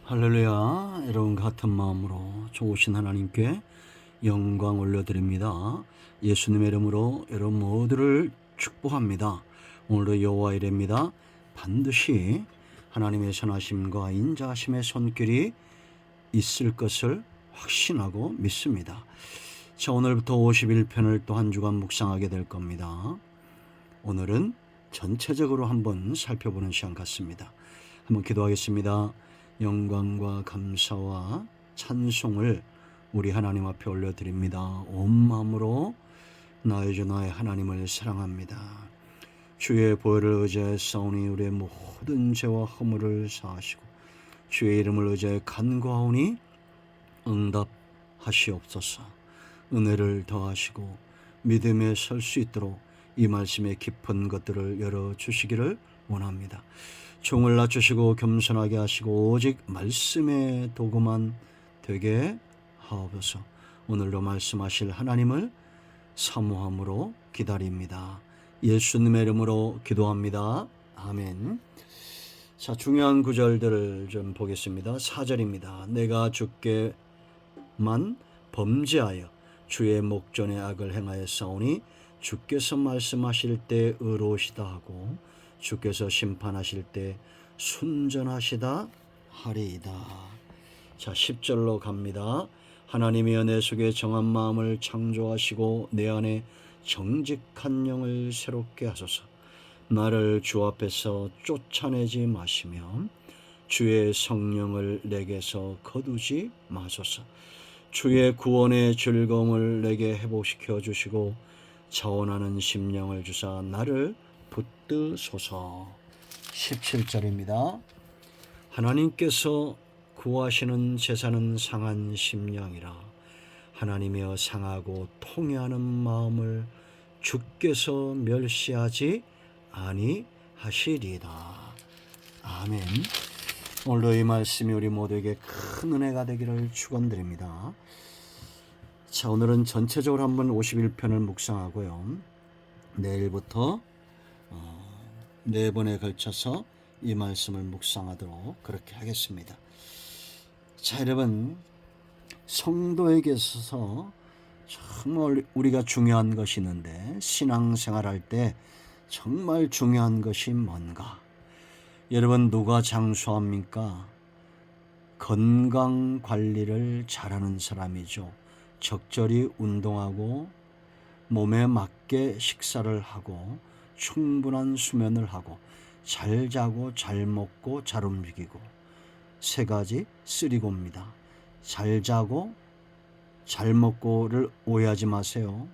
할렐루야. 여러분 같은 마음으로 좋으신 하나님께 영광 올려드립니다. 예수님의 이름으로 여러분 모두를 축복합니다. 오늘도 여호와 이레입니다. 반드시 하나님의 선하심과 인자하심의 손길이 있을 것을 확신하고 믿습니다. 자, 오늘부터 51편을 또 한 주간 묵상하게 될 겁니다. 오늘은 전체적으로 한번 살펴보는 시간 같습니다. 한번 기도하겠습니다. 영광과 감사와 찬송을 우리 하나님 앞에 올려드립니다. 온 마음으로 나의 주 나의 하나님을 사랑합니다. 주의 보혈을 의지하사오니 우리의 모든 죄와 허물을 사하시고 주의 이름을 의지하여 간구하오니 응답하시옵소서. 은혜를 더하시고 믿음에 설 수 있도록 이 말씀의 깊은 것들을 열어주시기를 원합니다. 종을 낮추시고 겸손하게 하시고 오직 말씀의 도구만 되게 하옵소서. 오늘도 말씀하실 하나님을 사모함으로 기다립니다. 예수님의 이름으로 기도합니다. 아멘. 자, 중요한 구절들을 좀 보겠습니다. 4절입니다. 내가 주께만 범죄하여 주의 목전에 악을 행하였사오니 주께서 말씀하실 때 의로우시다 하고 주께서 심판하실 때 순전하시다 하리이다. 자, 10절로 갑니다. 하나님이여 내 속에 정한 마음을 창조하시고 내 안에 정직한 영을 새롭게 하소서. 나를 주 앞에서 쫓아내지 마시며 주의 성령을 내게서 거두지 마소서. 주의 구원의 즐거움을 내게 회복시켜 주시고 자원하는 심령을 주사 나를 붙드소서. 17절입니다. 하나님께서 구하시는 제사는 상한 심령이라. 하나님이여 상하고 통회하는 마음을 주께서 멸시하지 아니하시리이다. 아멘. 오늘도 이 말씀이 우리 모두에게 큰 은혜가 되기를 축원드립니다. 자, 오늘은 전체적으로 한번 51편을 묵상하고요. 내일부터 4번에 걸쳐서 이 말씀을 묵상하도록 그렇게 하겠습니다. 자, 여러분, 성도에게 있어서 정말 우리가 중요한 것이 있는데 신앙생활할 때 정말 중요한 것이 뭔가? 여러분, 누가 장수합니까? 건강 관리를 잘하는 사람이죠. 적절히 운동하고 몸에 맞게 식사를 하고 충분한 수면을 하고 잘 자고 잘 먹고 잘 움직이고 3가지 쓰리고입니다. 잘 자고 잘 먹고를 오해하지 마세요.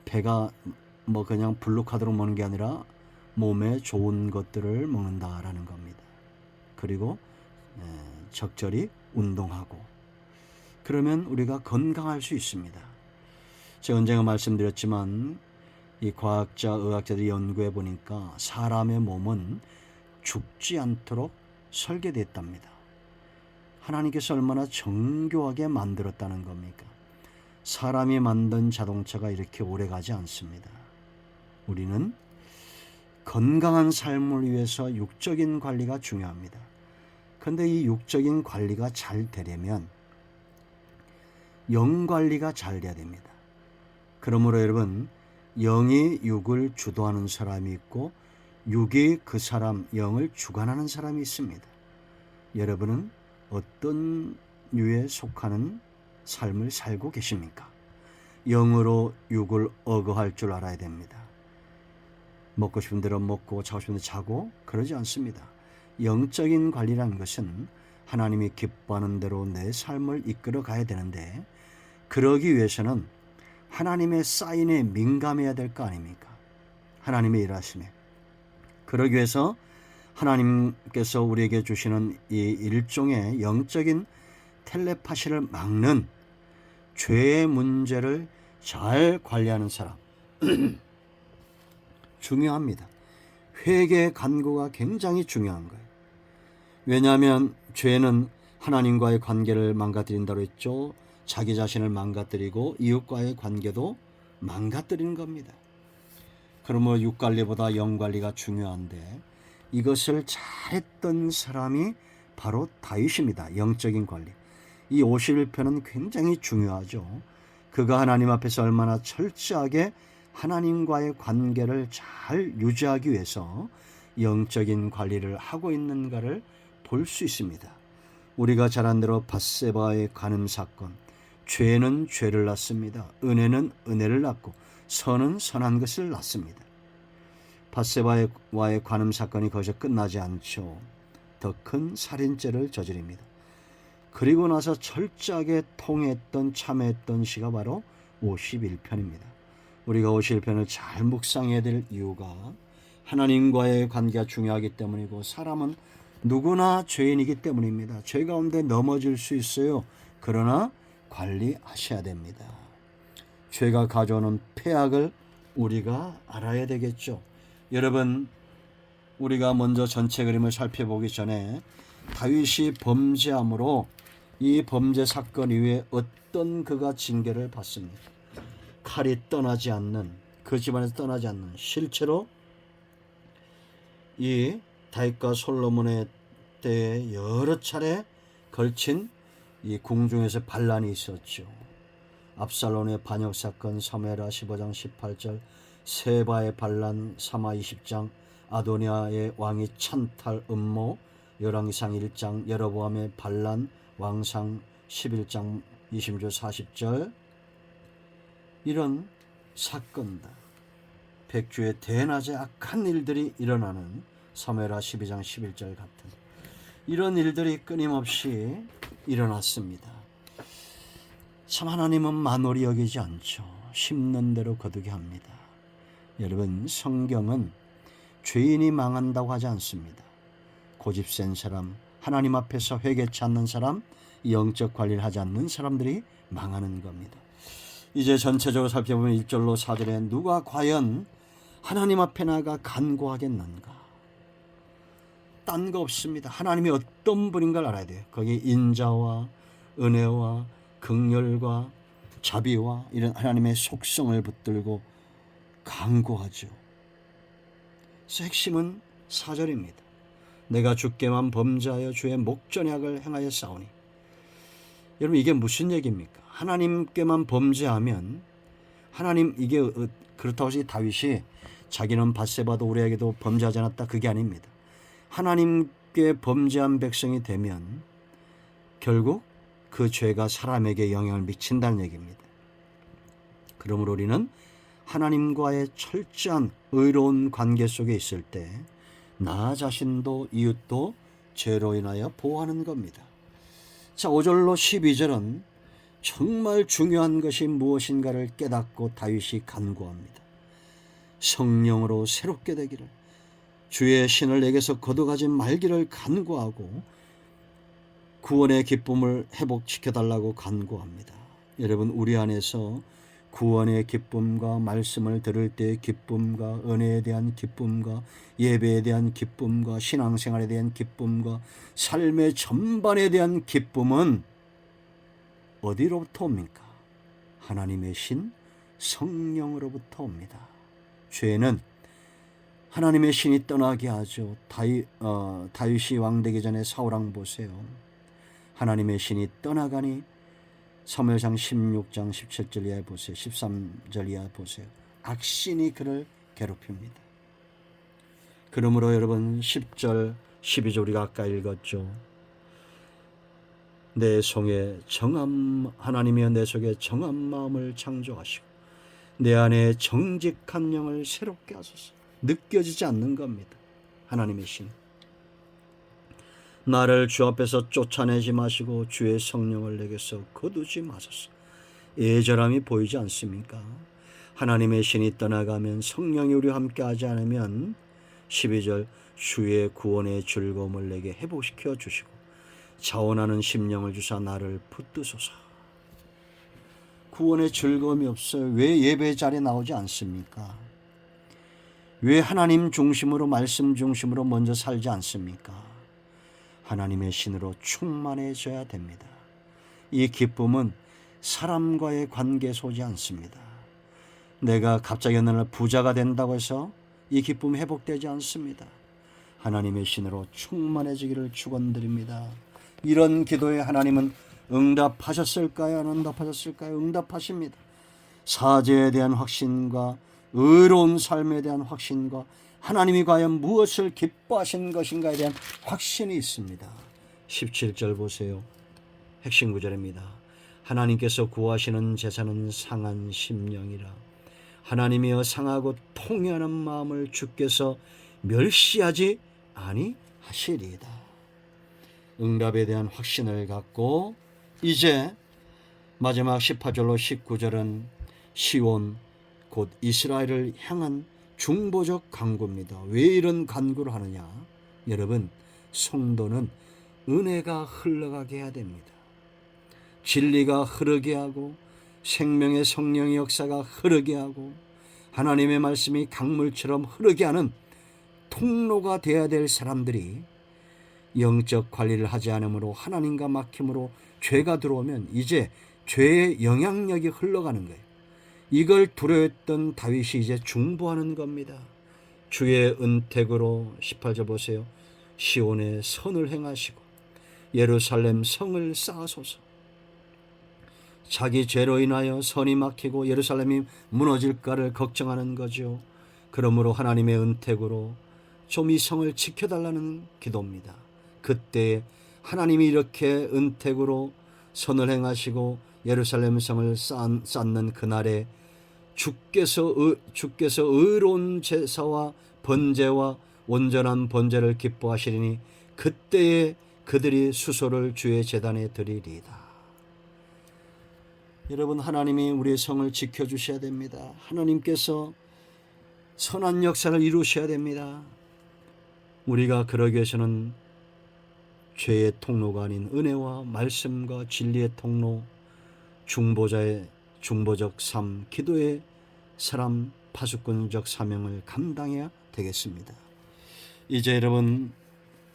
배가 그냥 블루카드로 먹는 게 아니라 몸에 좋은 것들을 먹는다라는 겁니다. 그리고 적절히 운동하고 그러면 우리가 건강할 수 있습니다. 제가 언젠가 말씀드렸지만 이 과학자, 의학자들이 연구해 보니까 사람의 몸은 죽지 않도록 설계됐답니다. 하나님께서 얼마나 정교하게 만들었다는 겁니까? 사람이 만든 자동차가 이렇게 오래 가지 않습니다. 우리는 건강한 삶을 위해서 육적인 관리가 중요합니다. 그런데 이 육적인 관리가 잘 되려면 영 관리가 잘 돼야 됩니다. 그러므로 여러분, 영이 육을 주도하는 사람이 있고 육이 그 사람 영을 주관하는 사람이 있습니다. 여러분은 어떤 류에 속하는 삶을 살고 계십니까? 영으로 육을 억어할 줄 알아야 됩니다. 먹고 싶은 대로 먹고 자고 싶은 대로 자고 그러지 않습니다. 영적인 관리라는 것은 하나님이 기뻐하는 대로 내 삶을 이끌어 가야 되는데 그러기 위해서는 하나님의 사인에 민감해야 될 거 아닙니까? 하나님의 일하심에. 그러기 위해서 하나님께서 우리에게 주시는 이 일종의 영적인 텔레파시를 막는 죄의 문제를 잘 관리하는 사람 중요합니다. 회개 간구가 굉장히 중요한 거예요. 왜냐하면 죄는 하나님과의 관계를 망가뜨린다고 했죠. 자기 자신을 망가뜨리고 이웃과의 관계도 망가뜨리는 겁니다. 그러므로 육관리보다 영관리가 중요한데 이것을 잘했던 사람이 바로 다윗입니다. 영적인 관리. 이 51편은 굉장히 중요하죠. 그가 하나님 앞에서 얼마나 철저하게 하나님과의 관계를 잘 유지하기 위해서 영적인 관리를 하고 있는가를 볼 수 있습니다. 우리가 잘 아는 대로 밧세바의 간음 사건, 죄는 죄를 낳습니다. 은혜는 은혜를 낳고 선은 선한 것을 낳습니다. 밧세바와의 간음 사건이 거기서 끝나지 않죠. 더 큰 살인죄를 저지릅니다. 그리고 나서 철저하게 통했던 참했던 시가 바로 51편입니다. 우리가 51편을 잘 묵상해야 될 이유가 하나님과의 관계가 중요하기 때문이고 사람은 누구나 죄인이기 때문입니다. 죄 가운데 넘어질 수 있어요. 그러나 관리하셔야 됩니다. 죄가 가져오는 폐악을 우리가 알아야 되겠죠. 여러분, 우리가 먼저 전체 그림을 살펴보기 전에 다윗이 범죄함으로 이 범죄 사건 이후에 어떤 그가 징계를 받습니다. 칼이 떠나지 않는, 그 집안에서 떠나지 않는, 실제로 이 다윗과 솔로몬의 때에 여러 차례 걸친 이 궁중에서 반란이 있었죠. 압살롬의 반역 사건 사무엘하 15장 18절, 세바의 반란 사마 20장, 아도니아의 왕이 찬탈 음모 열왕기상 1장, 여로보암의 반란 왕상 11장 20절 40절, 이런 사건들, 백주의 대낮에 악한 일들이 일어나는 사무엘하 12장 11절 같은 이런 일들이 끊임없이 일어났습니다. 참 하나님은 만홀히 여기지 않죠. 심는 대로 거두게 합니다. 여러분, 성경은 죄인이 망한다고 하지 않습니다. 고집센 사람, 하나님 앞에서 회개치 않는 사람, 영적 관리를 하지 않는 사람들이 망하는 겁니다. 이제 전체적으로 살펴보면 1절로 4절에 누가 과연 하나님 앞에 나가 간구하겠는가? 딴 거 없습니다. 하나님이 어떤 분인가를 알아야 돼요. 거기에 인자와 은혜와 긍휼과 자비와 이런 하나님의 속성을 붙들고 간구하죠. 그래서 핵심은 4절입니다. 내가 주께만 범죄하여 주의 목전약을 행하여 싸우니. 여러분, 이게 무슨 얘기입니까? 하나님께만 범죄하면 하나님, 이게 그렇다고 해서 다윗이 자기는 밧세바도 우리에게도 범죄하지 않았다, 그게 아닙니다. 하나님께 범죄한 백성이 되면 결국 그 죄가 사람에게 영향을 미친다는 얘기입니다. 그러므로 우리는 하나님과의 철저한 의로운 관계 속에 있을 때 나 자신도 이웃도 죄로 인하여 보호하는 겁니다. 자, 5절로 12절은 정말 중요한 것이 무엇인가를 깨닫고 다윗이 간구합니다. 성령으로 새롭게 되기를, 주의 신을 내게서 거둬가지 말기를 간구하고 구원의 기쁨을 회복시켜달라고 간구합니다. 여러분, 우리 안에서 구원의 기쁨과 말씀을 들을 때의 기쁨과 은혜에 대한 기쁨과 예배에 대한 기쁨과 신앙생활에 대한 기쁨과 삶의 전반에 대한 기쁨은 어디로부터 옵니까? 하나님의 신 성령으로부터 옵니다. 죄는 하나님의 신이 떠나게 하죠. 다윗이 왕되기 전에 사울왕 보세요. 하나님의 신이 떠나가니 사무엘상 16장 17절 이하에 보세요. 13절 이하에 보세요. 악신이 그를 괴롭힙니다. 그러므로 여러분, 10절 12절 우리가 아까 읽었죠. 내 속에 하나님이여 내 속에 정한 마음을 창조하시고 내 안에 정직한 영을 새롭게 하소서. 느껴지지 않는 겁니다. 하나님의 신. 나를 주 앞에서 쫓아내지 마시고 주의 성령을 내게서 거두지 마소서. 애절함이 보이지 않습니까? 하나님의 신이 떠나가면, 성령이 우리와 함께 하지 않으면 12절 주의 구원의 즐거움을 내게 회복시켜 주시고 자원하는 심령을 주사 나를 붙드소서. 구원의 즐거움이 없어요. 왜 예배 자리에 나오지 않습니까? 왜 하나님 중심으로, 말씀 중심으로 먼저 살지 않습니까? 하나님의 신으로 충만해져야 됩니다. 이 기쁨은 사람과의 관계에 오지 않습니다. 내가 갑자기 어느 날 부자가 된다고 해서 이 기쁨이 회복되지 않습니다. 하나님의 신으로 충만해지기를 축원드립니다. 이런 기도에 하나님은 응답하셨을까요? 안 응답하셨을까요? 응답하십니다. 사죄에 대한 확신과 의로운 삶에 대한 확신과 하나님이 과연 무엇을 기뻐하신 것인가에 대한 확신이 있습니다. 17절 보세요. 핵심 구절입니다. 하나님께서 구하시는 제사는 상한 심령이라. 하나님이여 상하고 통회하는 마음을 주께서 멸시하지 아니하시리이다. 응답에 대한 확신을 갖고 이제 마지막 18절로 19절은 시온 곧 이스라엘을 향한 중보적 간구입니다. 왜 이런 간구를 하느냐? 여러분, 성도는 은혜가 흘러가게 해야 됩니다. 진리가 흐르게 하고 생명의 성령의 역사가 흐르게 하고 하나님의 말씀이 강물처럼 흐르게 하는 통로가 되어야 될 사람들이 영적 관리를 하지 않으므로 하나님과 막힘으로 죄가 들어오면 이제 죄의 영향력이 흘러가는 거예요. 이걸 두려워했던 다윗이 이제 중보하는 겁니다. 주의 은택으로 18절 보세요. 시온에 선을 행하시고 예루살렘 성을 쌓으소서. 자기 죄로 인하여 선이 막히고 예루살렘이 무너질까를 걱정하는 거죠. 그러므로 하나님의 은택으로 좀 이 성을 지켜달라는 기도입니다. 그때 하나님이 이렇게 은택으로 선을 행하시고 예루살렘 성을 쌓는 그날에 주께서 의로운 제사와 번제와 온전한 번제를 기뻐하시리니 그때에 그들이 수소를 주의 제단에 드리리이다. 여러분, 하나님이 우리의 성을 지켜주셔야 됩니다. 하나님께서 선한 역사를 이루셔야 됩니다. 우리가 그러기 위해서는 죄의 통로가 아닌 은혜와 말씀과 진리의 통로, 중보적 삶, 기도의 사람, 파수꾼적 사명을 감당해야 되겠습니다. 이제 여러분,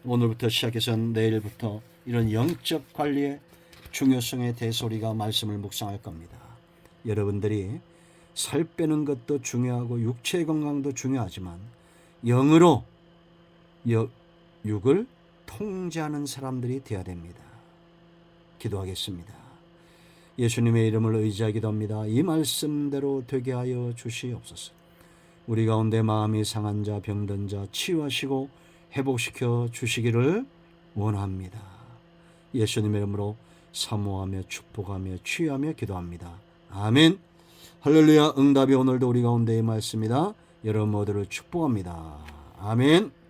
오늘부터 시작해서 내일부터 이런 영적 관리의 중요성에 대해서 우리가 말씀을 묵상할 겁니다. 여러분들이 살 빼는 것도 중요하고 육체의 건강도 중요하지만 영으로 육을 통제하는 사람들이 되어야 됩니다. 기도하겠습니다. 예수님의 이름을 의지하기도 합니다. 이 말씀대로 되게 하여 주시옵소서. 우리 가운데 마음이 상한 자, 병든 자 치유하시고 회복시켜 주시기를 원합니다. 예수님의 이름으로 사모하며 축복하며 치유하며 기도합니다. 아멘. 할렐루야. 응답이 오늘도 우리 가운데의 말씀이다. 여러분 모두를 축복합니다. 아멘.